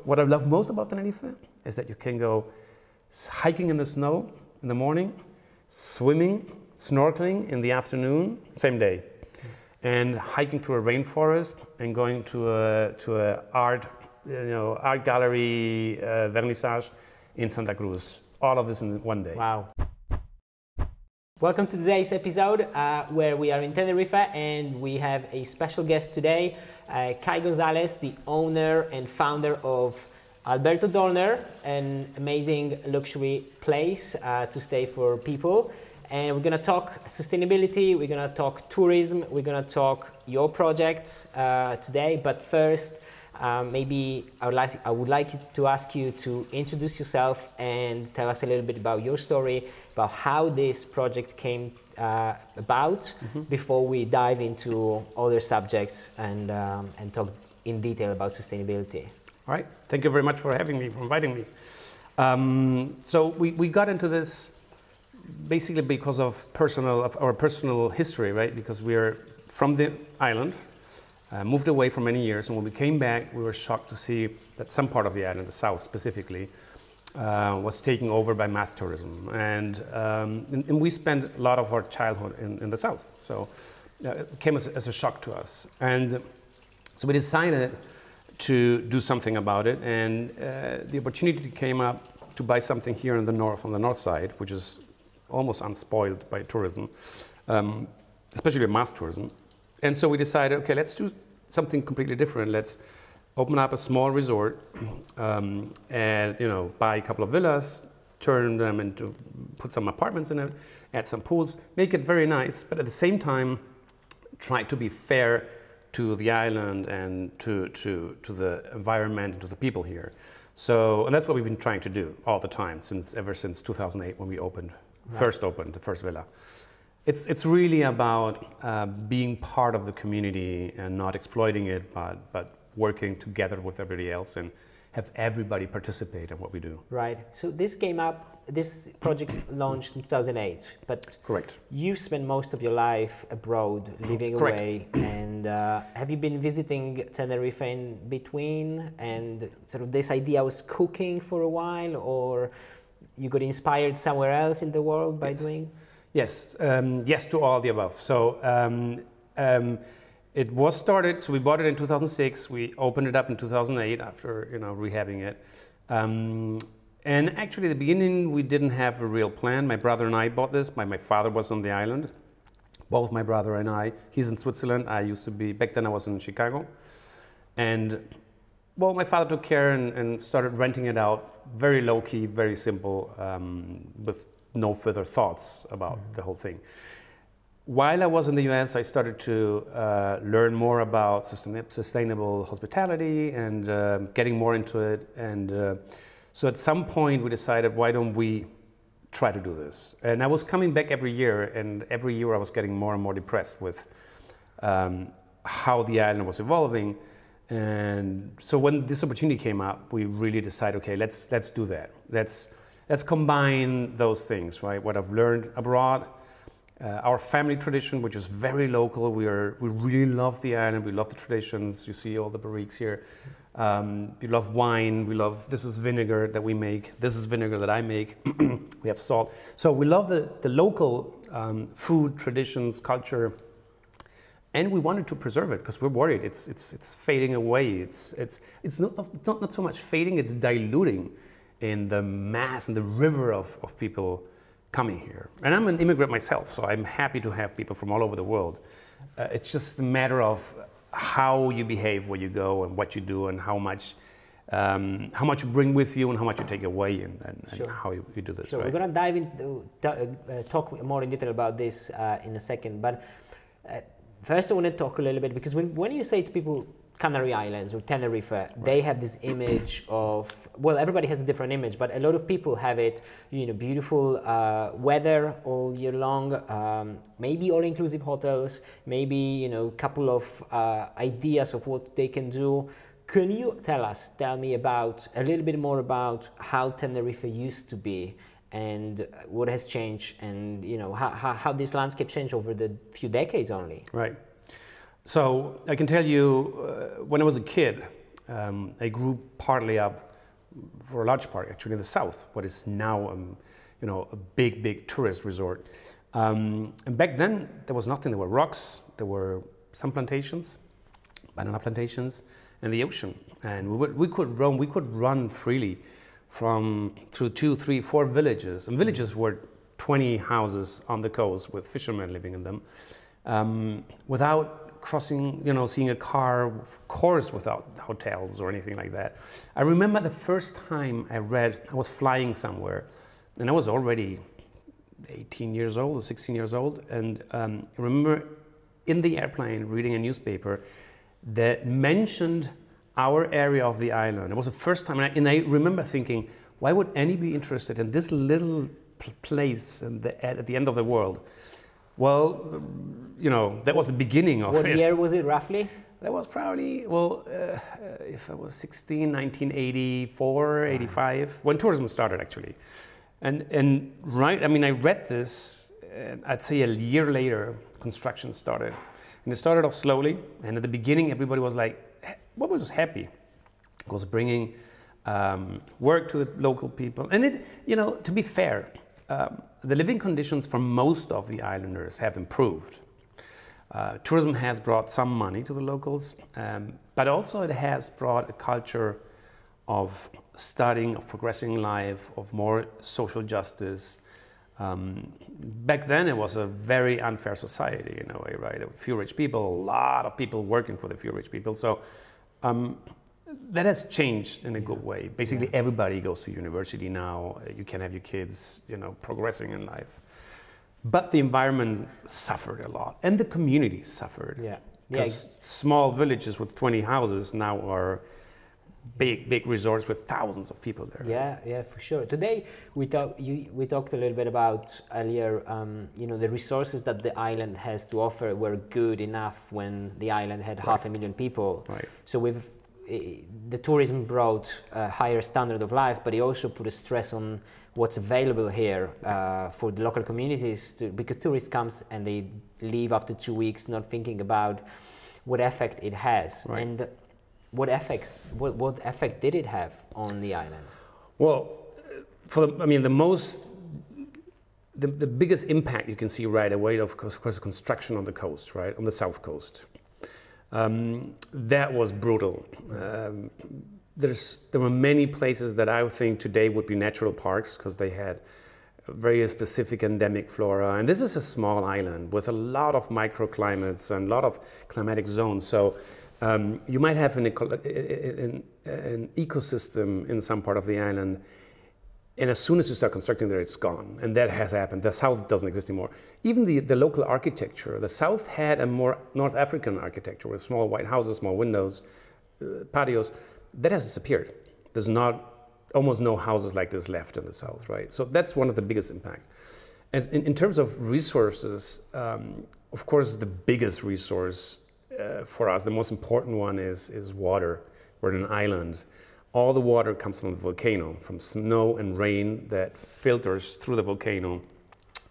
What I love most about Tenerife is that you can go hiking in the snow in the morning, swimming, snorkeling in the afternoon, same day, and hiking through a rainforest and going to a art gallery vernissage in Santa Cruz. All of this in one day. Wow. Welcome to today's episode where we are in Tenerife and we have a special guest today, Kay Gonzalez, the owner and founder of Alberto Dorner, an amazing luxury place to stay for people. And we're going to talk sustainability, we're going to talk tourism, we're going to talk your projects today. But first, maybe I would like to ask you to introduce yourself and tell us a little bit about your story, about how this project came about, before we dive into other subjects and talk in detail about sustainability. All right. Thank you very much for having me, for inviting me. So we got into this basically because of our personal history, right? Because we're from the island, moved away for many years, and when we came back, we were shocked to see that some part of the island, the south specifically, was taken over by mass tourism. And we spent a lot of our childhood in the south. So it came as a shock to us. And so we decided to do something about it. And the opportunity came up to buy something here in the north, on the north side, which is almost unspoiled by tourism, especially mass tourism. And so we decided, okay, let's do something completely different. Let's open up a small resort and buy a couple of villas, turn them into, put some apartments in it, add some pools, make it very nice, but at the same time try to be fair to the island and to the environment and to the people here. So, and that's what we've been trying to do all the time ever since 2008 when we first opened the first villa. It's really about being part of the community and not exploiting it, but working together with everybody else and have everybody participate in what we do. Right. So this project launched in 2008, but correct. You spent most of your life abroad, living correct. away, and have you been visiting Tenerife in between? And sort of this idea was cooking for a while, or you got inspired somewhere else in the world by doing? Yes, yes to all the above. So it was started, so we bought it in 2006, we opened it up in 2008 after rehabbing it. And actually at the beginning we didn't have a real plan. My brother and I bought this. My father was on the island, both my brother and I. He's in Switzerland, I used to be, back then I was in Chicago. And well, my father took care and started renting it out, very low-key, very simple, with no further thoughts about the whole thing. While I was in the US, I started to learn more about sustainable hospitality and getting more into it. And so at some point we decided, why don't we try to do this? And I was coming back every year, and every year I was getting more and more depressed with how the island was evolving. And so when this opportunity came up, we really decided, okay, let's do that. Let's combine those things, right? What I've learned abroad, our family tradition, which is very local. We really love the island. We love the traditions. You see all the barriques here. We love wine. This is vinegar that we make. This is vinegar that I make. We have salt. So we love the local food, traditions, culture. And we wanted to preserve it because we're worried it's fading away. It's not so much fading, it's diluting in the mass and the river of people coming here. And I'm an immigrant myself, so I'm happy to have people from all over the world. It's just a matter of how you behave where you go and what you do and how much you bring with you and how much you take away and sure. how you do this. Sure, right? We're going to dive into, talk more in detail about this in a second. But first I want to talk a little bit, because when you say to people Canary Islands or Tenerife, right, they have this image of, well, everybody has a different image, but a lot of people have it, beautiful weather all year long, maybe all-inclusive hotels, maybe, a couple of ideas of what they can do. Can you tell me about, a little bit more about how Tenerife used to be and what has changed, and how this landscape changed over the few decades only? Right. So I can tell you, when I was a kid, I grew partly up, for a large part actually, in the south, what is now a big tourist resort. And back then there was nothing. There were rocks, there were some plantations, banana plantations, and the ocean. And we could roam, we could run freely through 2, 3, 4 villages. And villages were 20 houses on the coast with fishermen living in them, without crossing, seeing a car, of course, without hotels or anything like that. I remember the first time I was flying somewhere, and I was already 18 years old or 16 years old, and I remember in the airplane reading a newspaper that mentioned our area of the island. It was the first time, and I remember thinking, why would anybody be interested in this little place at the end of the world? Well, that was the beginning of it. What year was it roughly? That was probably, if I was 16, 1984, 85, when tourism started actually. And right, I read this, and I'd say a year later, construction started. And it started off slowly, and at the beginning everybody was like, was happy. It was bringing work to the local people. And to be fair, the living conditions for most of the islanders have improved. Tourism has brought some money to the locals, but also it has brought a culture of studying, of progressing life, of more social justice. Back then it was a very unfair society in a way, right? A few rich people, a lot of people working for the few rich people. So that has changed in a good way. Basically everybody goes to university now. You can have your kids, progressing in life. But the environment suffered a lot, and the community suffered. Because small villages with 20 houses now are big resorts with thousands of people there. Yeah, for sure. Today we talked a little bit about earlier. The resources that the island has to offer were good enough when the island had 500,000 people. Right. So the tourism brought a higher standard of life, but it also put a stress on what's available here for the local communities, because tourists come and they leave after 2 weeks not thinking about what effect it has. Right. And what effect did it have on the island? Well, the biggest impact you can see right away, of course, construction on the coast, right, on the south coast. That was brutal. There were many places that I would think today would be natural parks because they had very specific endemic flora. And this is a small island with a lot of microclimates and a lot of climatic zones. So you might have an ecosystem in some part of the island, and as soon as you start constructing there, it's gone. And that has happened. The south doesn't exist anymore. Even the local architecture, the south had a more North African architecture with small white houses, small windows, patios. That has disappeared. There's almost no houses like this left in the south, right? So that's one of the biggest impacts. As in terms of resources, of course, the biggest resource for us, the most important one is water. We're an island. All the water comes from the volcano, from snow and rain that filters through the volcano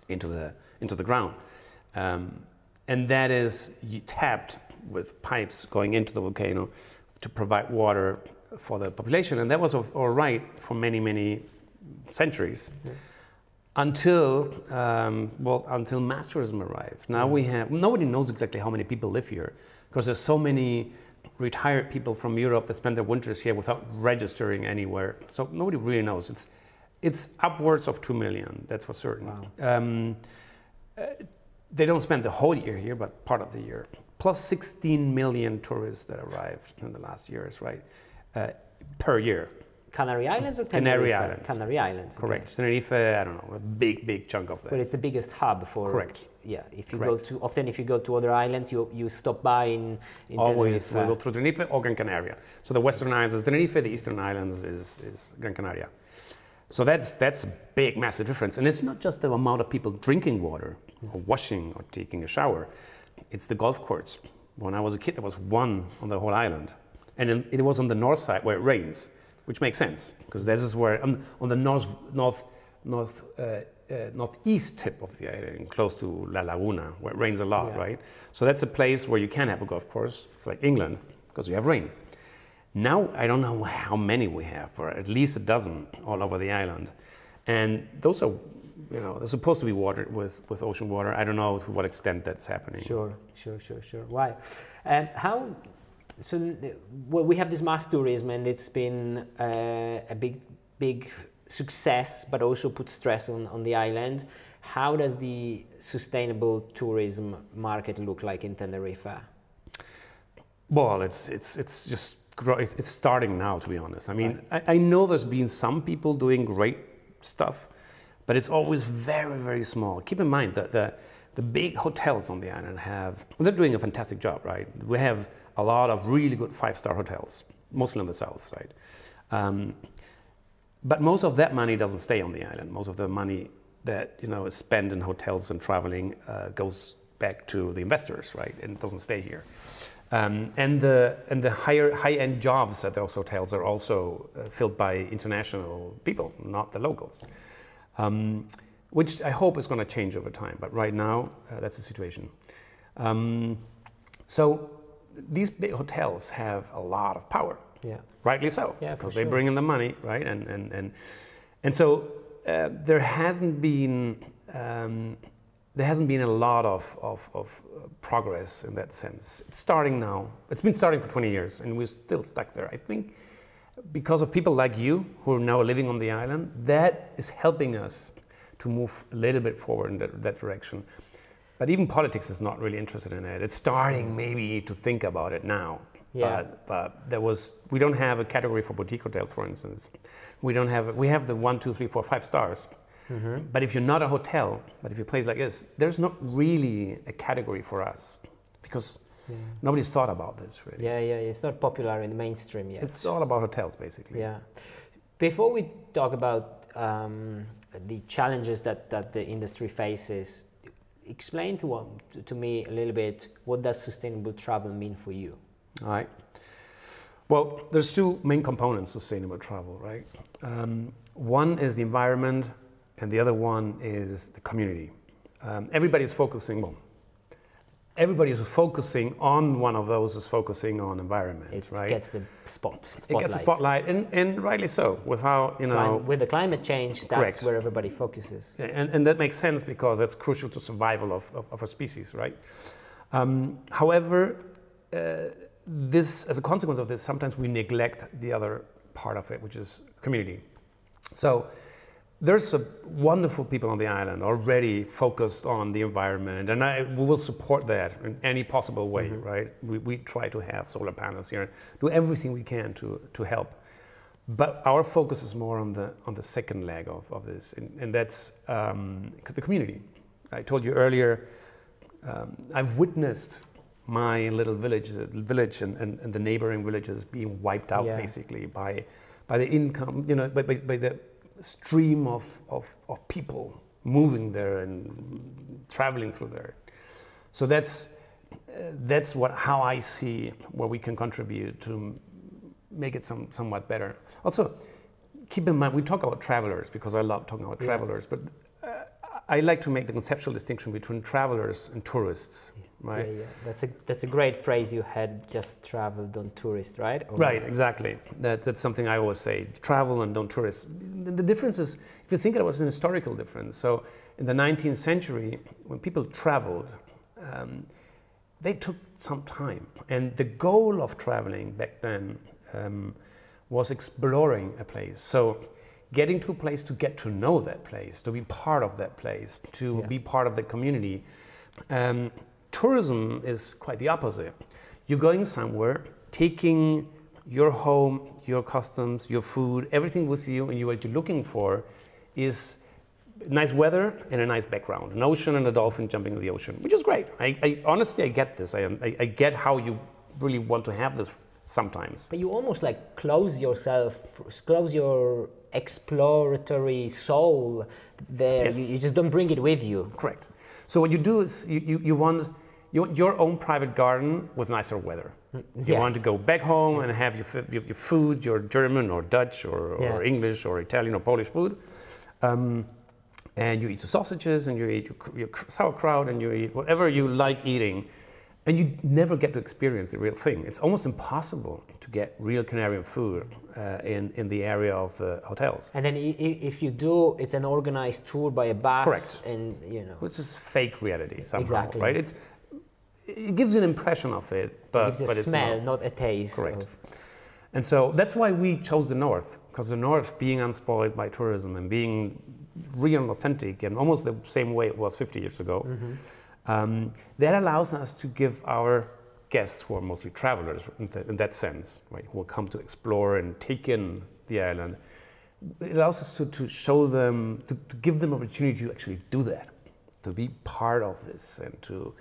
into the ground. And that is tapped with pipes going into the volcano to provide water for the population. And that was all right for many, many centuries. Yeah. Until mass tourism arrived. Now nobody knows exactly how many people live here, because there's so many retired people from Europe that spend their winters here without registering anywhere. So nobody really knows. It's upwards of 2 million, that's for certain. Wow. They don't spend the whole year here, but part of the year. Plus 16 million tourists that arrived in the last years, right? Per year. Canary Islands or Tenerife? Canary Islands. Canary Islands. Correct. Okay. Tenerife, I don't know, a big chunk of that. But it's the biggest hub for. Correct. Yeah. If you go to other islands, you stop by in always Tenerife. We go through Tenerife or Gran Canaria. So the western islands is Tenerife, the eastern islands is Gran Canaria. So that's a big, massive difference. And it's not just the amount of people drinking water or washing or taking a shower. It's the golf courts. When I was a kid, there was one on the whole island. And it was on the north side where it rains, which makes sense, because this is where, on the northeast tip of the island, close to La Laguna, where it rains a lot, right? So that's a place where you can have a golf course. It's like England, because you have rain. Now I don't know how many we have, but at least a dozen all over the island. And those are, they're supposed to be watered with ocean water. I don't know to what extent that's happening. Sure. Why? Well, we have this mass tourism, and it's been a big success, but also put stress on the island. How does the sustainable tourism market look like in Tenerife? Well, it's just it's starting now, to be honest. I mean, right. I know there's been some people doing great stuff, but it's always very, very small. Keep in mind that the big hotels on the island they're doing a fantastic job, right? We have a lot of really good 5-star hotels, mostly on the south side. But most of that money doesn't stay on the island. Most of the money that is spent in hotels and traveling goes back to the investors, right? And it doesn't stay here. And the high-end jobs at those hotels are also filled by international people, not the locals, which I hope is going to change over time. But right now, that's the situation. So these big hotels have a lot of power, rightly so, because they bring in the money, right? And so there hasn't been a lot of progress in that sense. It's starting now. It's been starting for 20 years, and we're still stuck there. I think because of people like you who are now living on the island, that is helping us to move a little bit forward in that direction. But even politics is not really interested in it. It's starting maybe to think about it now. Yeah. But we don't have a category for boutique hotels, for instance. We have the 1, 2, 3, 4, 5 stars. Mm-hmm. But if you're not a hotel, but if you're a place like this, there's not really a category for us because nobody's thought about this really. Yeah, it's not popular in the mainstream yet. It's all about hotels, basically. Yeah. Before we talk about the challenges that the industry faces, explain to me a little bit, what does sustainable travel mean for you? All right. Well, there's 2 main components to sustainable travel, right? One is the environment, and the other one is the community. Everybody's focusing on one of those is focusing on environment, right? It gets the spotlight. It gets the spotlight, and rightly so. With the climate change, that's correct. Where everybody focuses. And that makes sense because that's crucial to survival of a species, right? However, as a consequence of this, sometimes we neglect the other part of it, which is community. So there's wonderful people on the island already focused on the environment, and we will support that in any possible way, mm-hmm. right? We try to have solar panels here, do everything we can to help. But our focus is more on the second leg of this, and that's the community. I told you earlier, I've witnessed my little village and the neighboring villages being wiped out basically by the income, by the stream of people moving there and traveling through there. So that's how I see where we can contribute to make it somewhat better. Also, keep in mind, we talk about travelers because I love talking about travelers, but I like to make the conceptual distinction between travelers and tourists, right? Yeah. That's a great phrase you had, just travel, don't tourist, right? Right, exactly. That's something I always say, travel and don't tourist. The difference is, if you think it was an historical difference, so in the 19th century, when people traveled, they took some time. And the goal of traveling back then was exploring a place. So getting to a place to get to know that place, to be part of that place, to be part of the community. Tourism is quite the opposite. You're going somewhere, taking your home, your customs, your food, everything with you, and what you're looking for is nice weather and a nice background, an ocean and a dolphin jumping in the ocean, which is great. I honestly, I get this. I get how you really want to have this sometimes. But you almost like close your exploratory soul there. Yes. You just don't bring it with you. Correct. So what you do is you want your own private garden with nicer weather. You want to go back home and have your food, your German or Dutch or English or Italian or Polish food. And you eat the sausages and you eat your sauerkraut and you eat whatever you like eating. And you never get to experience the real thing. It's almost impossible to get real Canarian food in the area of the hotels. And then if you do, it's an organized tour by a bus. Correct. And, you know. Which is fake reality somehow, Exactly. right? It gives you an impression of it, but, it gives a it's smell, not a taste. Correct. And so that's why we chose the North, because the North, being unspoiled by tourism and being real and authentic and almost the same way it was 50 years ago, that allows us to give our guests, who are mostly travelers in that sense, right, who will come to explore and take in the island, it allows us to show them, to give them opportunity to actually do that, to be part of this and to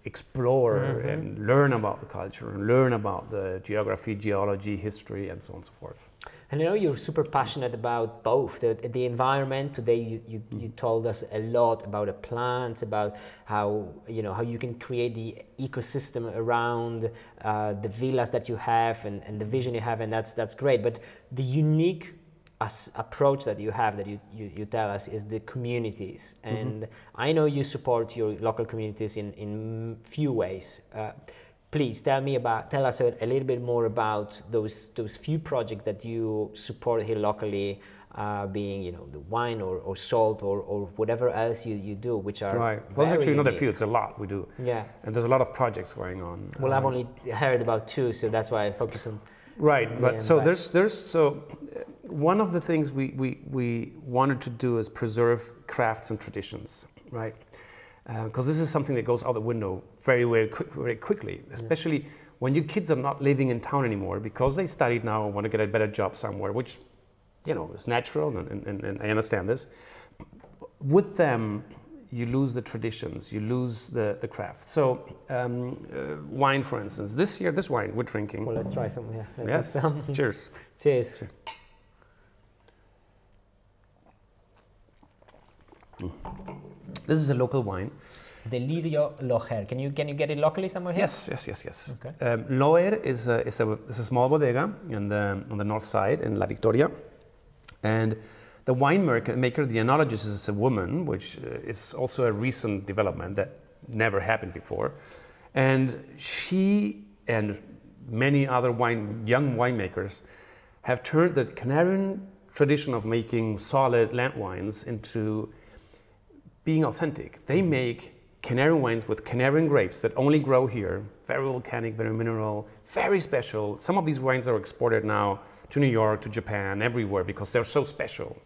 explore and learn about the culture and learn about the geography, geology, history, and so on and so forth. And I know you're super passionate about both, the environment. Today you told us a lot about the plants, about how you can create the ecosystem around the villas that you have and the vision you have, and that's great. But the unique approach that you have, that you tell us, is the communities. And I know you support your local communities in few ways. Please tell us a little bit more about those few projects that you support here locally, being the wine or salt or whatever else you do, which are right. Well, it's actually unique. not a few; it's a lot we do. Yeah. And there's a lot of projects going on. Well, I've only heard about two, so that's why I focus on. Right, but so one of the things we wanted to do is preserve crafts and traditions, right? Because this is something that goes out the window very quickly, especially when your kids are not living in town anymore because they studied now and want to get a better job somewhere, which is natural, and I understand this. With them, you lose the traditions, you lose the craft. So wine, for instance, this wine we're drinking. Well, let's try some. Yeah, let's yes. have some. Cheers. Cheers. This is a local wine. Delirio Loher. Can you get it locally somewhere here? Yes. Okay. Loher is a small bodega on the north side in La Victoria, and the winemaker, the enologist, is a woman, which is also a recent development that never happened before. And she and many other young winemakers have turned the Canarian tradition of making solid land wines into being authentic. They make Canarian wines with Canarian grapes that only grow here, very volcanic, very mineral, very special. Some of these wines are exported now to New York, to Japan, everywhere, because they're so special.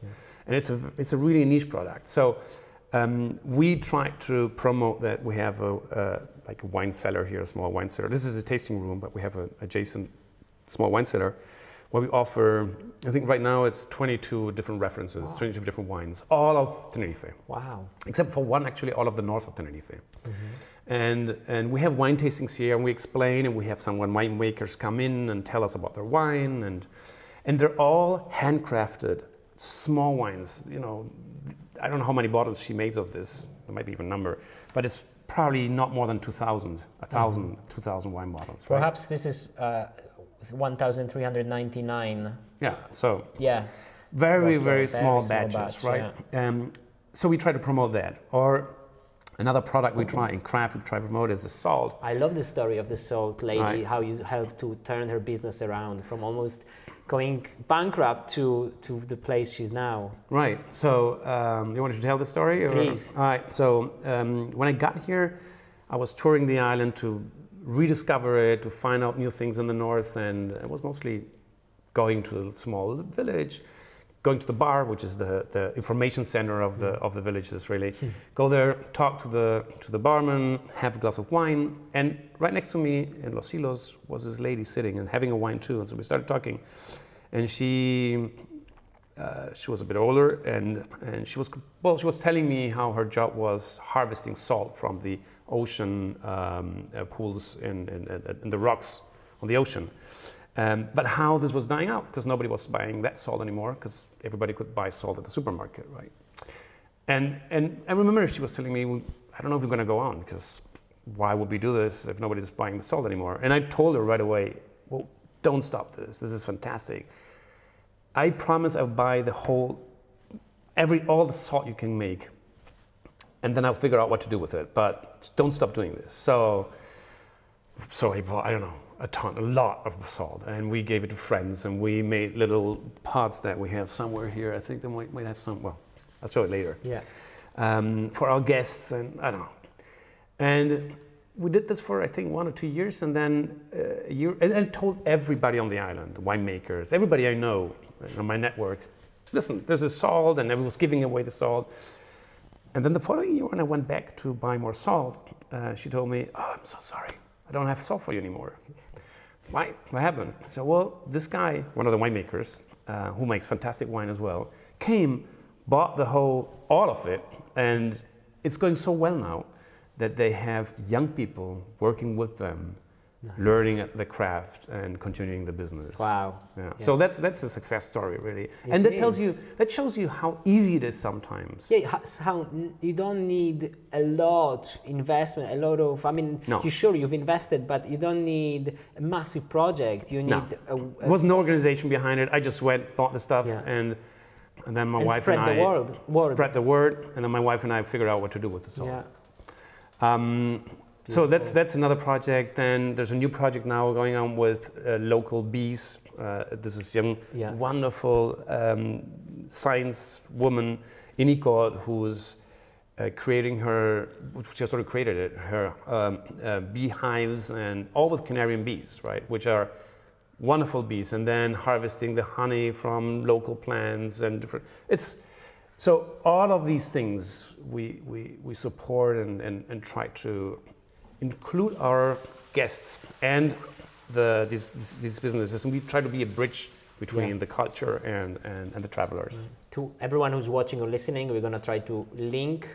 And it's a really niche product. So we try to promote that. We have a wine cellar here, a small wine cellar. This is a tasting room, but we have an adjacent small wine cellar where we offer, I think right now it's 22 different references, 22 different wines, all of Tenerife. Wow. Except for one, actually, all of the north of Tenerife. And we have wine tastings here, and we explain, and we have some winemakers come in and tell us about their wine, and they're all handcrafted, small wines. I don't know how many bottles she makes of this. There might be even a number, but it's probably not more than 2,000 wine bottles. Perhaps this is 1,399. Yeah. So. Yeah. Very small batches, batch, right? Yeah. So we try to promote that. Or another product we try to promote is the salt. I love the story of the salt lady, Right. how you helped to turn her business around from almost going bankrupt to the place she's now. Right. So you want to tell the story? Please. All right. So when I got here, I was touring the island to rediscover it, to find out new things in the north, and I was mostly going to a small village, going to the bar, which is the information center of the villages, really. Go there, talk to the barman, have a glass of wine, and right next to me in Los Silos was this lady sitting and having a wine too. And so we started talking, and she was a bit older, and she was telling me how her job was harvesting salt from the ocean pools in the rocks on the ocean. But how this was dying out, because nobody was buying that salt anymore, because everybody could buy salt at the supermarket, right? And I remember she was telling me, I don't know if we're going to go on, because why would we do this if nobody's buying the salt anymore? And I told her right away, well, don't stop this. This is fantastic. I promise I'll buy all the salt you can make and then I'll figure out what to do with it. But don't stop doing this. So I bought, I don't know, a lot of salt, and we gave it to friends, and we made little pots that we have somewhere here. I think they might have some. Well, I'll show it later. Yeah. For our guests, and I don't know. And we did this for I think 1 or 2 years, and then a year, and told everybody on the island, the winemakers, everybody I know on my network, listen, there's a salt, and everyone was giving away the salt. And then the following year, when I went back to buy more salt, she told me, "Oh, I'm so sorry, I don't have salt for you anymore." Why? What happened? I said, "Well, this guy, one of the winemakers, who makes fantastic wine as well, came, bought all of it, and it's going so well now that they have young people working with them, nice, learning the craft and continuing the business." Wow. Yeah. Yeah. So that's a success story, really. And that shows you how easy it is sometimes. Yeah, how you don't need a lot investment, a lot of, I mean, no, you've invested, but you don't need a massive project. You need there was no organization behind it. I just went, bought the stuff, yeah, and then my wife and I spread the word, and then my wife and I figured out what to do with the salt. Yeah. So that's another project. Then there's a new project now going on with local bees. This is young, yeah, wonderful science woman in Icod who's creating she sort of created it, her beehives, and all with Canarian bees, right? Which are wonderful bees, and then harvesting the honey from local plants and different. So all of these things we support and try to include our guests and these businesses, and we try to be a bridge between, yeah, the culture and the travelers. To everyone who's watching or listening, we're going to try to link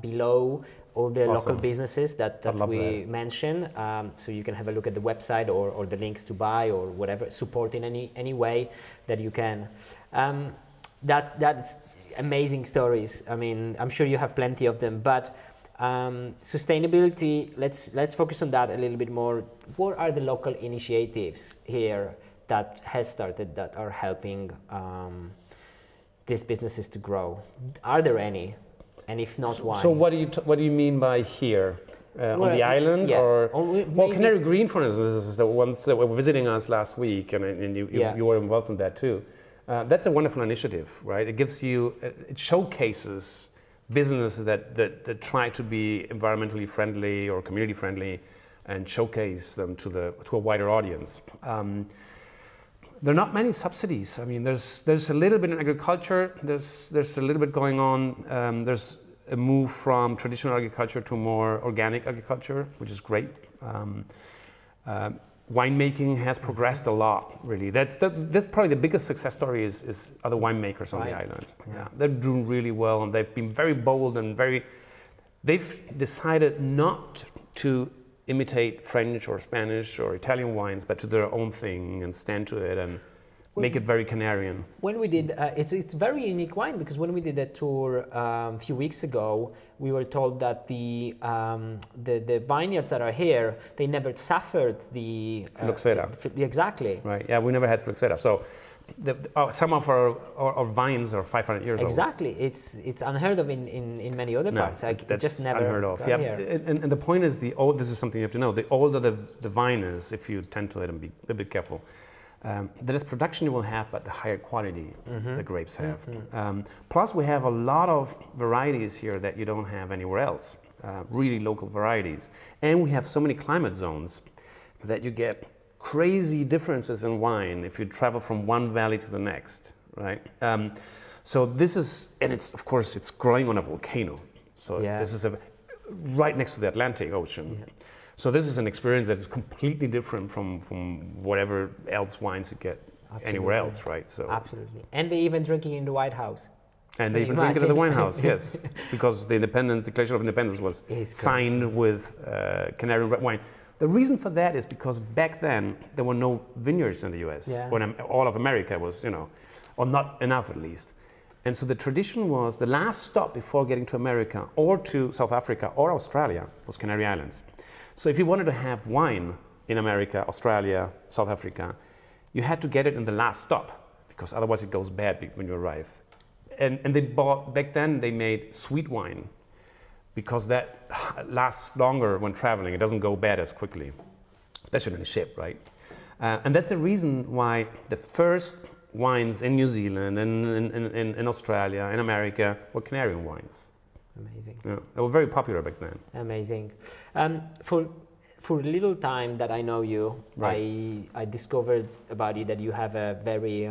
below all the local businesses that we mentioned, so you can have a look at the website or the links to buy or whatever, support in any way that you can. That's amazing stories. I mean, I'm sure you have plenty of them, but sustainability, let's focus on that a little bit more. What are the local initiatives here that has started that are helping these businesses to grow? Are there any? And if not, why? So what do you mean by here? On the island, yeah, or well, Canary Green, for instance, is the ones that were visiting us last week, and you were involved in that too. That's a wonderful initiative, right? It gives you, it showcases businesses that try to be environmentally friendly or community friendly, and showcase them to a wider audience. There are not many subsidies. I mean, there's a little bit in agriculture. There's a little bit going on. There's a move from traditional agriculture to more organic agriculture, which is great. Winemaking has progressed a lot, really. That's probably the biggest success story is other winemakers on the island. Yeah, they're doing really well, and they've been very bold and they've decided not to imitate French or Spanish or Italian wines, but to their own thing and stand to it and make it very Canarian. When we did, it's a very unique wine, because when we did that tour a few weeks ago, we were told that the vineyards that are here, they never suffered the phylloxera. Exactly. Right. Yeah, we never had phylloxera. So some of our vines are 500 years old. Exactly. It's unheard of in many other parts. That's just never unheard of. Yeah. And the point is, this is something you have to know. The older the vine is, if you tend to it and be a bit careful, the less production you will have, but the higher quality the grapes have. Plus, we have a lot of varieties here that you don't have anywhere else, really local varieties. And we have so many climate zones that you get crazy differences in wine if you travel from one valley to the next, right? So this is, and of course, it's growing on a volcano. So this is right next to the Atlantic Ocean. Yeah. So this is an experience that is completely different from whatever else wines you get anywhere else, right? So absolutely. And they even drinking in the White House. And they even drink it at the White House, yes, because the Declaration of Independence was signed with Canarian red wine. The reason for that is because back then there were no vineyards in the U.S. When all of America was, or not enough at least. And so the tradition was the last stop before getting to America or to South Africa or Australia was Canary Islands. So if you wanted to have wine in America, Australia, South Africa, you had to get it in the last stop, because otherwise it goes bad when you arrive. And they back then they made sweet wine. because that lasts longer when traveling. It doesn't go bad as quickly, especially in a ship, right? And that's the reason why the first wines in New Zealand and in Australia, in America, were Canarian wines. Amazing. Yeah, they were very popular back then. Amazing. For a little time that I know you, Right. I discovered about you that you have a very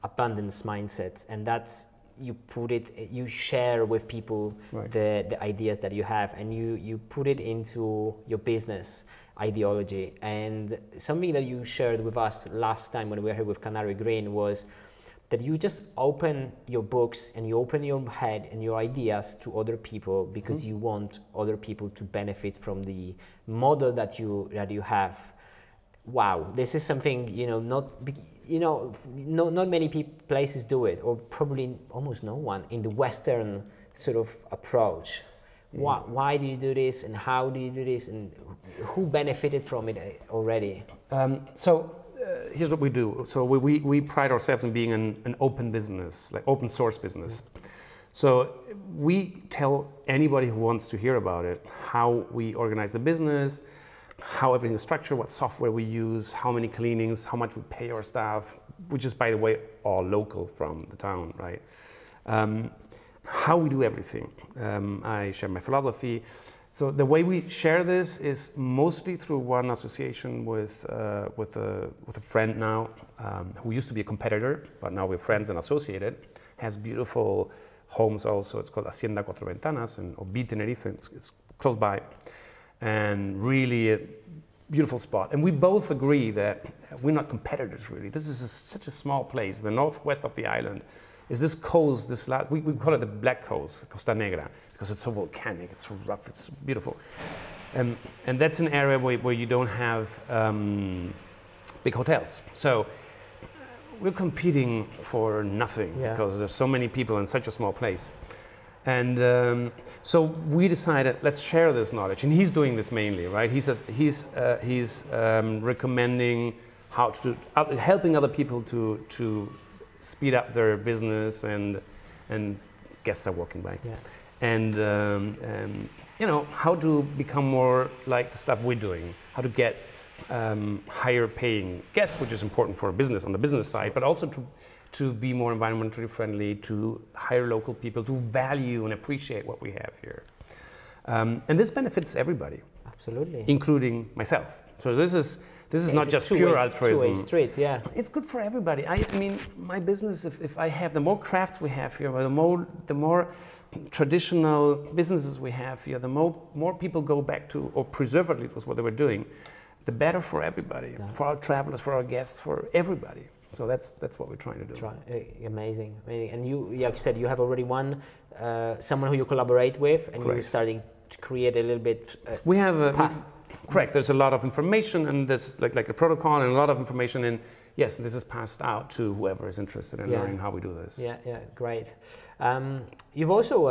abundance mindset, and that's you share with people Right. the ideas that you have, and you put it into your business ideology. And something that you shared with us last time when we were here with Canary Green was that you just open your books and you open your head and your ideas to other people because you want other people to benefit from the model that you have. Wow, this is something, not many places do it, or probably almost no one in the Western sort of approach. Why do you do this, and how do you do this, and who benefited from it already? Here's what we do. So we pride ourselves in being an open business, like open source business. So we tell anybody who wants to hear about it how we organize the business, how everything is structured, what software we use, how many cleanings, how much we pay our staff, which is, by the way, all local from the town, right? How we do everything. I share my philosophy. So the way we share this is mostly through one association with a friend now, who used to be a competitor, but now we're friends and associated. Has beautiful homes also. It's called Hacienda Cuatro Ventanas in Obi, Tenerife. It's close by, and really a beautiful spot. And we both agree that we're not competitors really. This is such a small place, the northwest of the island. Is this coast, we call it the Black Coast, Costa Negra, because it's so volcanic, it's so rough, it's beautiful. And that's an area where you don't have big hotels. So we're competing for nothing because there's so many people in such a small place. And so we decided, let's share this knowledge. And he's doing this mainly, right? He says he's recommending how to do, helping other people to speed up their business, and guests are walking by. Yeah. And how to become more like the stuff we're doing, how to get higher paying guests, which is important for a business on the business side, but also to be more environmentally friendly, to hire local people, to value and appreciate what we have here. And this benefits everybody. Absolutely. Including myself. So this is not just pure altruism. Two-way street, yeah. It's good for everybody. I mean, my business, if I have, the more crafts we have here, the more traditional businesses we have here, the more people go back to, or preserve at least was what they were doing, the better for everybody, for our travelers, for our guests, for everybody. So that's what we're trying to do. Amazing. And you, like you said, you have already one, someone who you collaborate with, and you're starting to create a little bit. We have correct. There's a lot of information, and there's like a protocol and a lot of information. And yes, this is passed out to whoever is interested in learning how we do this. Yeah, great. You've also,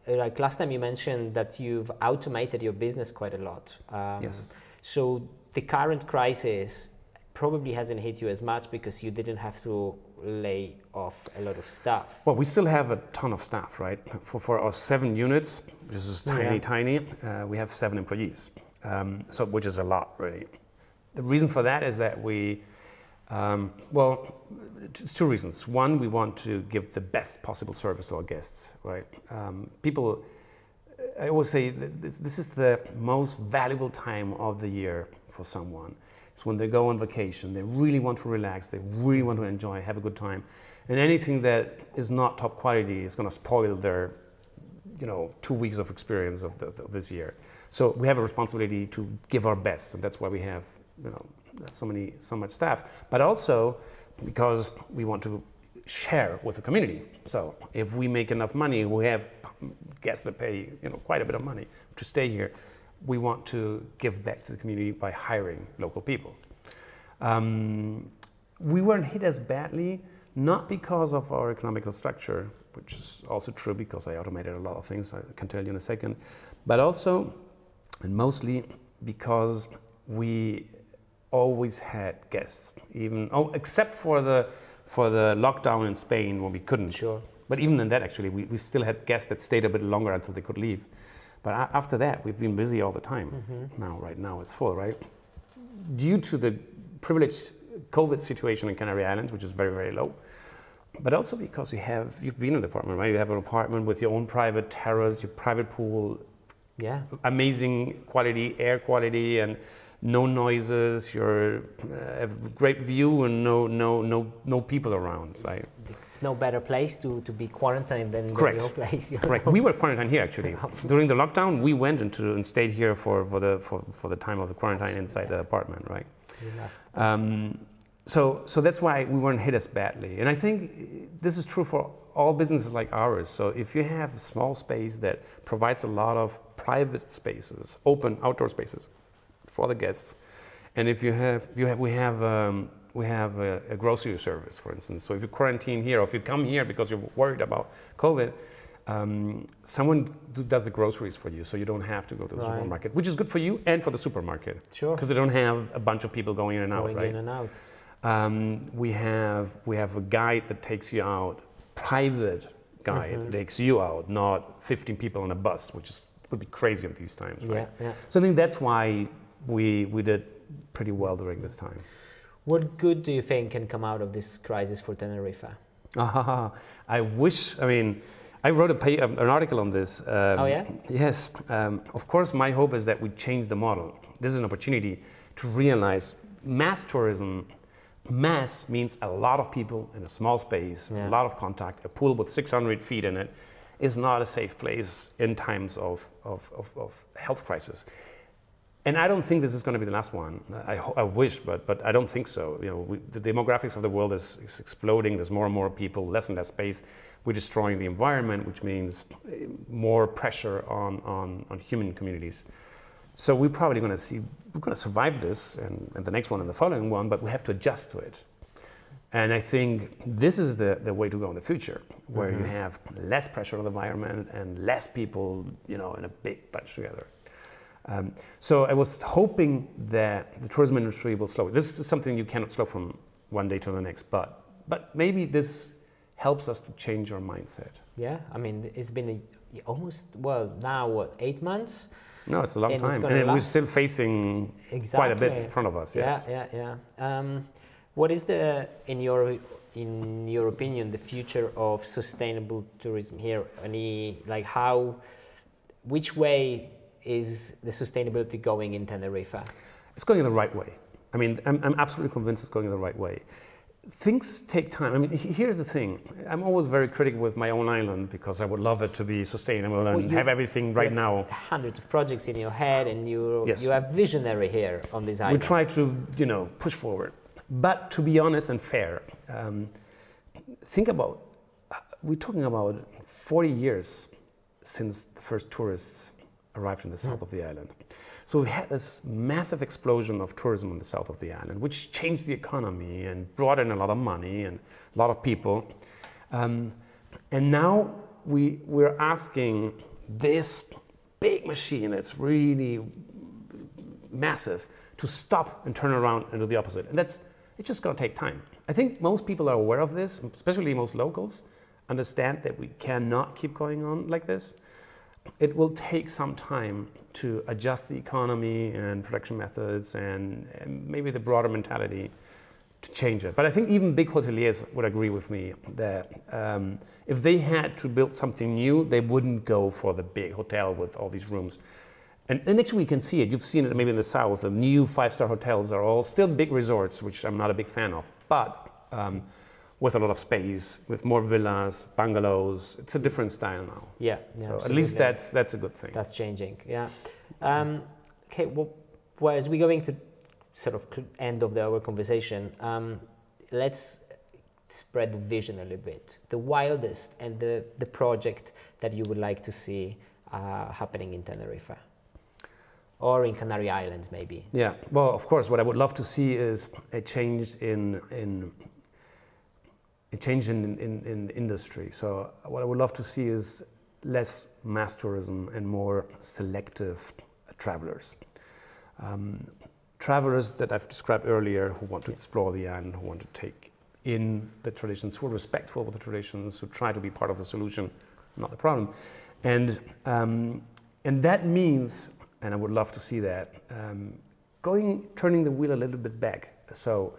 like last time you mentioned that you've automated your business quite a lot. Yes. So the current crisis probably hasn't hit you as much because you didn't have to lay off a lot of staff. Well, we still have a ton of staff, right? For our 7 units, which is tiny, we have 7 employees, which is a lot, really. The reason for that is that it's 2 reasons. One, we want to give the best possible service to our guests, right? I always say that this is the most valuable time of the year for someone. It's when they go on vacation, they really want to relax, they really want to enjoy, have a good time. And anything that is not top quality is going to spoil their 2 weeks of experience of this year. So we have a responsibility to give our best, and that's why we have so much staff. But also because we want to share with the community. So if we make enough money, we have guests that pay quite a bit of money to stay here. We want to give back to the community by hiring local people. We weren't hit as badly, not because of our economical structure, which is also true because I automated a lot of things, I can tell you in a second, but also and mostly because we always had guests, except for the lockdown in Spain when we couldn't. Sure. But even in that, actually, we still had guests that stayed a bit longer until they could leave. But after that, we've been busy all the time. Right now it's full, right? Due to the privileged COVID situation in Canary Islands, which is very, very low, but also because you've been in the apartment, right? You have an apartment with your own private terrace, your private pool, amazing quality, air quality, and no noises. You have a great view and no people around. Right? It's no better place to be quarantined than your place. Correct. We were quarantined here actually. During the lockdown, we went and stayed here for the time of the quarantine inside the apartment, right? So that's why we weren't hit as badly. And I think this is true for all businesses like ours. So if you have a small space that provides a lot of private spaces, open outdoor spaces for the guests, and if we have a grocery service, for instance. So if you quarantine here, or if you come here because you're worried about COVID, someone does the groceries for you, so you don't have to go to the supermarket, which is good for you and for the supermarket. Sure. Because they don't have a bunch of people going in and out, right? In and out. We have a guide that takes you out, private guide that takes you out, not 15 people on a bus, which would be crazy at these times, right? So I think that's why we did pretty well during this time. What good do you think can come out of this crisis for Tenerife? I wish, I wrote an article on this. Yes. Of course, my hope is that we change the model. This is an opportunity to realize mass tourism. Mass means a lot of people in a small space, a lot of contact. A pool with 600 feet in it is not a safe place in times of health crisis. And I don't think this is going to be the last one. I wish, but I don't think so. The demographics of the world is exploding. There's more and more people, less and less space. We're destroying the environment, which means more pressure on human communities. So we're probably going to survive this and the next one and the following one, but we have to adjust to it. And I think this is the way to go in the future, where you have less pressure on the environment and less people, in a big bunch together. So I was hoping that the tourism industry will slow. This is something you cannot slow from one day to the next, but maybe this helps us to change our mindset. Yeah, it's been now 8 months? No, it's a long time, and we're still facing quite a bit in front of us. Yes. What is in your opinion, the future of sustainable tourism here? Which way is the sustainability going in Tenerife? It's going in the right way. I'm absolutely convinced it's going in the right way. Things take time. Here's the thing. I'm always very critical with my own island because I would love it to be sustainable and have everything right now. Hundreds of projects in your head, and you have visionary here on this island. We try to, push forward. But to be honest and fair, think about, we're talking about 40 years since the first tourists arrived in the south of the island. So we had this massive explosion of tourism on the south of the island, which changed the economy and brought in a lot of money and a lot of people. And now we're asking this big machine that's really massive to stop and turn around and do the opposite. And it's just going to take time. I think most people are aware of this, especially most locals, understand that we cannot keep going on like this. It will take some time to adjust the economy and production methods and maybe the broader mentality to change it. But I think even big hoteliers would agree with me that if they had to build something new, they wouldn't go for the big hotel with all these rooms. And actually we can see it. You've seen it maybe in the south. The new 5-star hotels are all still big resorts, which I'm not a big fan of. But with a lot of space, with more villas, bungalows. It's a different style now. Yeah, so at least that's a good thing. That's changing, yeah. Okay, well, as we're going to sort of end of our conversation, let's spread the vision a little bit. The wildest and the project that you would like to see happening in Tenerife. Or in Canary Islands, maybe. Yeah, well, of course, what I would love to see is a change in industry. So what I would love to see is less mass tourism and more selective travelers. Travelers that I've described earlier who want to explore the island, who want to take in the traditions, who are respectful of the traditions, who try to be part of the solution, not the problem. And that means, and I would love to see that, turning the wheel a little bit back. So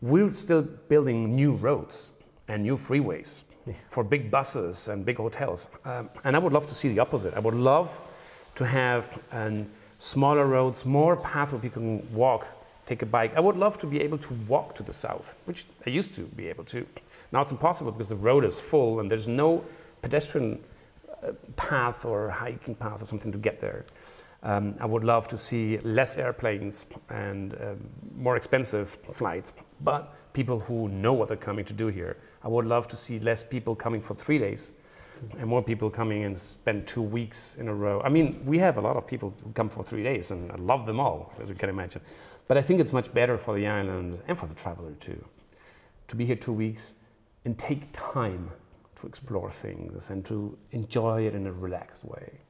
we're still building new roads and new freeways for big buses and big hotels. And I would love to see the opposite. I would love to have smaller roads, more paths where people can walk, take a bike. I would love to be able to walk to the south, which I used to be able to. Now it's impossible because the road is full and there's no pedestrian path or hiking path or something to get there. I would love to see less airplanes and more expensive flights, but people who know what they're coming to do here. I would love to see less people coming for 3 days and more people coming and spend 2 weeks in a row. I mean, we have a lot of people who come for 3 days, and I love them all, as you can imagine. But I think it's much better for the island and for the traveler too, to be here 2 weeks and take time to explore things and to enjoy it in a relaxed way.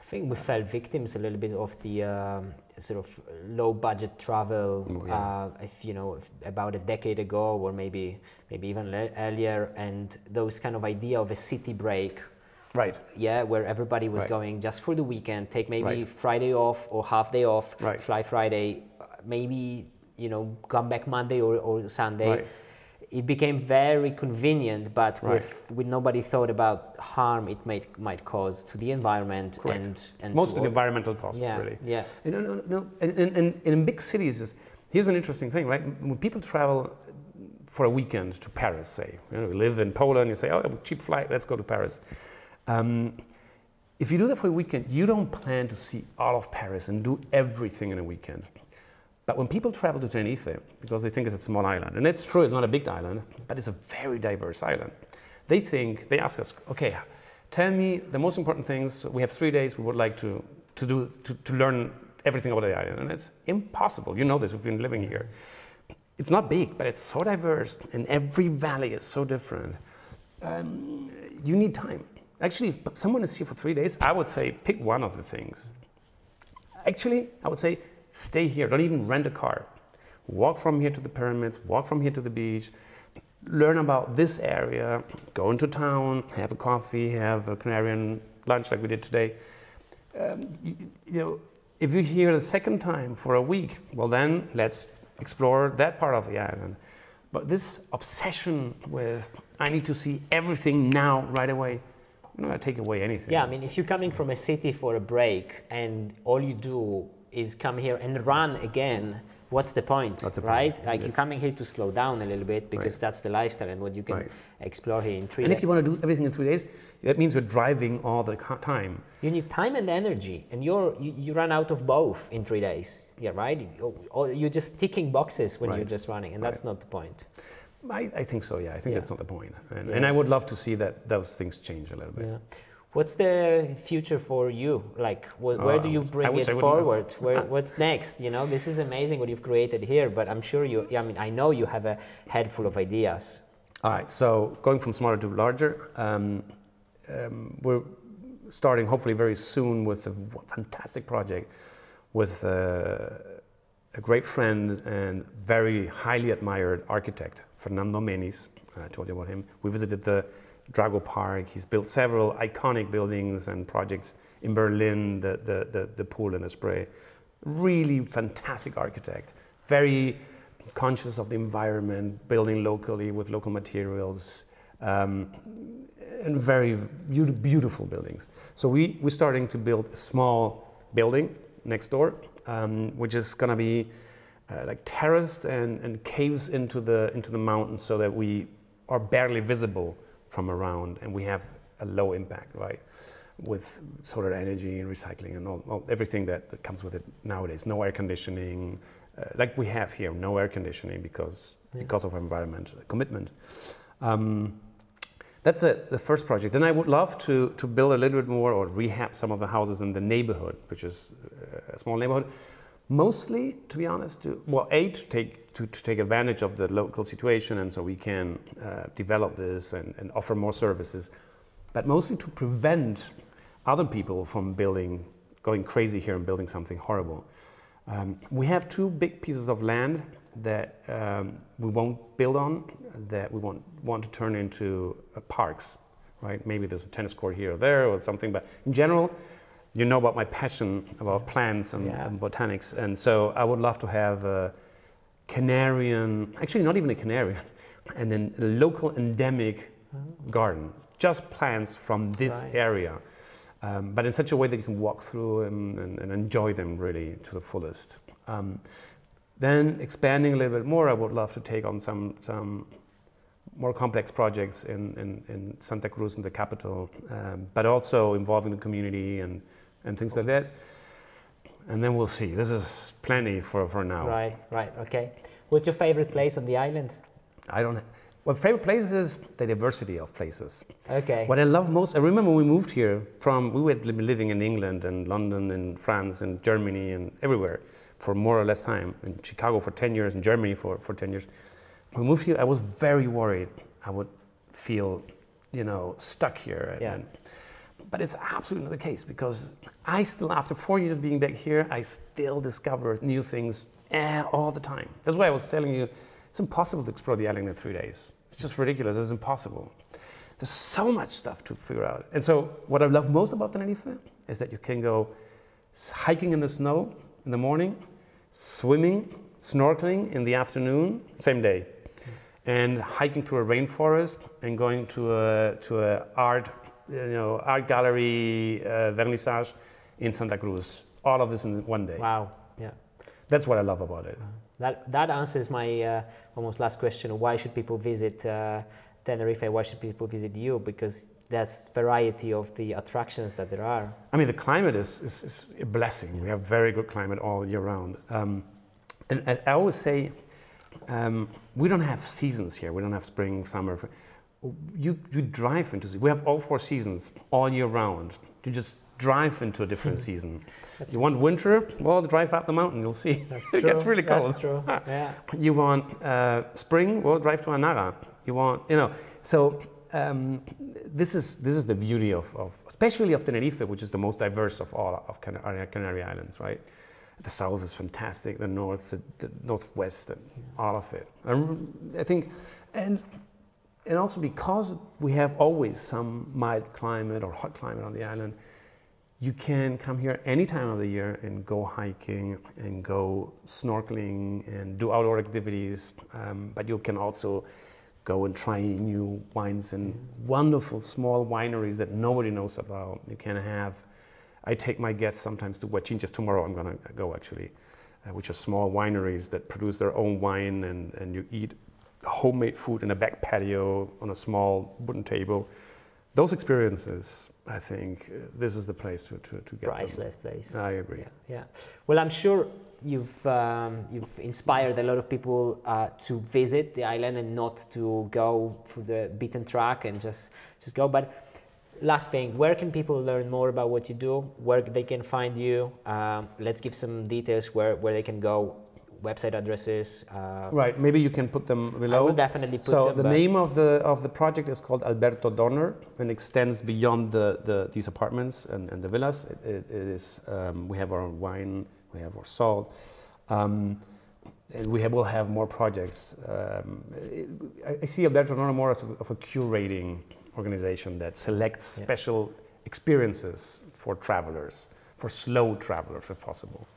I think we fell victims a little bit of the sort of low budget travel, about a decade ago, or maybe even earlier, and those kind of idea of a city break. Right. Yeah, where everybody was going just for the weekend, take maybe Friday off or half day off, fly Friday, maybe, come back Monday or Sunday. Right. It became very convenient, but with nobody thought about harm it might cause to the environment. Correct. And mostly the environmental costs, really. Yeah. No. And in big cities, here's an interesting thing, right? When people travel for a weekend to Paris, say, you live in Poland, you say, oh, cheap flight, let's go to Paris. If you do that for a weekend, you don't plan to see all of Paris and do everything in a weekend. But when people travel to Tenerife, because they think it's a small island, and it's true, it's not a big island, but it's a very diverse island. They ask us, okay, tell me the most important things. We have 3 days, we would like to learn everything about the island. And it's impossible, you know this, we've been living here. It's not big, but it's so diverse, and every valley is so different. You need time. Actually, if someone is here for 3 days, I would say pick one of the things. Actually, I would say, stay here, don't even rent a car. Walk from here to the pyramids, walk from here to the beach, learn about this area, go into town, have a coffee, have a Canarian lunch like we did today. If you're here the second time for a week, well then let's explore that part of the island. But this obsession with, I need to see everything now, right away, you're not gonna take away anything. Yeah, I mean, if you're coming from a city for a break and all you do is come here and run again, what's the point, right? Like you're coming here to slow down a little bit because that's the lifestyle and what you can explore here in 3 days. And if you want to do everything in 3 days, that means you're driving all the time. You need time and energy, and you run out of both in 3 days, yeah, right? You're just ticking boxes when you're just running, and that's not the point. I think so, yeah. I think that's not the point. And I would love to see that those things change a little bit. Yeah. What's the future for you? Like, where do you bring it forward? What's next? This is amazing what you've created here, but I'm sure I know you have a head full of ideas. All right, so going from smaller to larger, we're starting hopefully very soon with a fantastic project with a great friend and very highly admired architect, Fernando Menis. I told you about him. We visited the Drago Park. He's built several iconic buildings and projects in Berlin, the pool and the spray. Really fantastic architect, very conscious of the environment, building locally with local materials, and very beautiful buildings. So we're starting to build a small building next door, which is gonna be like terraced and caves into the mountains so that we are barely visible from around, and we have a low impact, right? With solar energy and recycling and everything that comes with it nowadays. No air conditioning, like we have here, no air conditioning because of our environmental commitment. That's the first project. And I would love to build a little bit more or rehab some of the houses in the neighborhood, which is a small neighborhood. Mostly, to be honest, to take advantage of the local situation, and so we can develop this and offer more services, but mostly to prevent other people from going crazy here and building something horrible. We have 2 big pieces of land that we won't build on, that we want to turn into parks, right? Maybe there's a tennis court here or there or something, but in general, you know about my passion about plants and botanics, and so I would love to have a canarian, actually not even a canarian, and then a local endemic garden, just plants from this area, but in such a way that you can walk through and enjoy them really to the fullest. Then expanding a little bit more, I would love to take on some more complex projects in Santa Cruz, in the capital, but also involving the community and things like that. And then we'll see. This is plenty for now. Right, okay. What's your favorite place on the island? Well, favorite place is the diversity of places. Okay. What I love most, I remember when we moved here we were living in England and London and France and Germany and everywhere for more or less time. In Chicago for 10 years, in Germany for 10 years. When we moved here, I was very worried I would feel, stuck here. But it's absolutely not the case, because I still, after 4 years being back here, I still discover new things all the time. That's why I was telling you, it's impossible to explore the island in 3 days. It's just ridiculous, it's impossible. There's so much stuff to figure out. And so what I love most about Tenerife is that you can go hiking in the snow in the morning, swimming, snorkeling in the afternoon, same day, and hiking through a rainforest and going to a art gallery vernissage in Santa Cruz. All of this in one day. Wow, yeah. That's what I love about it. That answers my almost last question. Why should people visit Tenerife? Why should people visit you? Because that's variety of the attractions that there are. I mean, the climate is a blessing. We have very good climate all year round. And I always say, we don't have seasons here. We don't have spring, summer. You drive into, we have all 4 seasons all year round. You just drive into a different season. You want winter? Well, drive up the mountain, you'll see. It gets really cold. That's true, yeah. You want spring? Well, drive to Anara. You want, so this is the beauty of especially of Tenerife, which is the most diverse of all of Canary Islands, right? The south is fantastic, the north, the northwest, all of it. I think, and also because we have always some mild climate or hot climate on the island, you can come here any time of the year and go hiking and go snorkeling and do outdoor activities, but you can also go and try new wines in wonderful small wineries that nobody knows about. You can have, I take my guests sometimes to Huachinches. Tomorrow I'm going to go actually, which are small wineries that produce their own wine, and you eat homemade food in a back patio on a small wooden table. Those experiences, I think, this is the place to get priceless them. Place. I agree. Yeah. Well, I'm sure you've inspired a lot of people to visit the island and not to go through the beaten track and just go. But last thing, where can people learn more about what you do? Where they can find you? Let's give some details where they can go. Website addresses. Right, maybe you can put them below. I will definitely put them. So the name of the project is called Alberto Dorner and extends beyond these apartments and the villas. It is we have our wine, we have our salt, and will have more projects. I see Alberto Dorner more as of a curating organization that selects special experiences for travelers, for slow travelers if possible.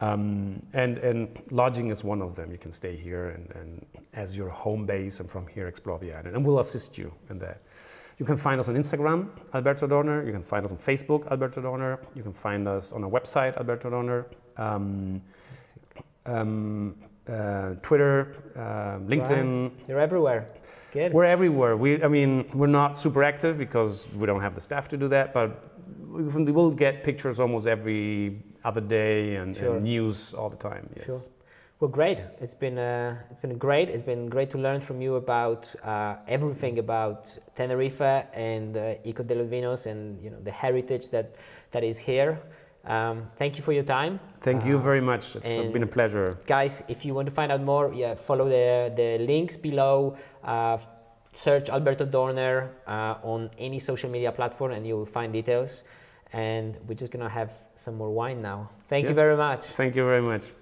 And lodging is one of them. You can stay here and as your home base, and from here explore the island, and we'll assist you in that. You can find us on Instagram, Alberto Dorner. You can find us on Facebook, Alberto Dorner. You can find us on our website, Alberto Dorner. Twitter, LinkedIn. Right. You're everywhere. Good. We're everywhere. We're not super active because we don't have the staff to do that, but we will get pictures almost every other day and news all the time. Yes. Sure. Well, great. It's been great. It's been great to learn from you about everything about Tenerife and Icod de los Vinos and the heritage that is here. Thank you for your time. Thank you very much. It's been a pleasure. Guys, if you want to find out more, follow the links below. Search Alberto Dorner on any social media platform and you will find details. And we're just going to have some more wine now. Thank you very much. Thank you very much.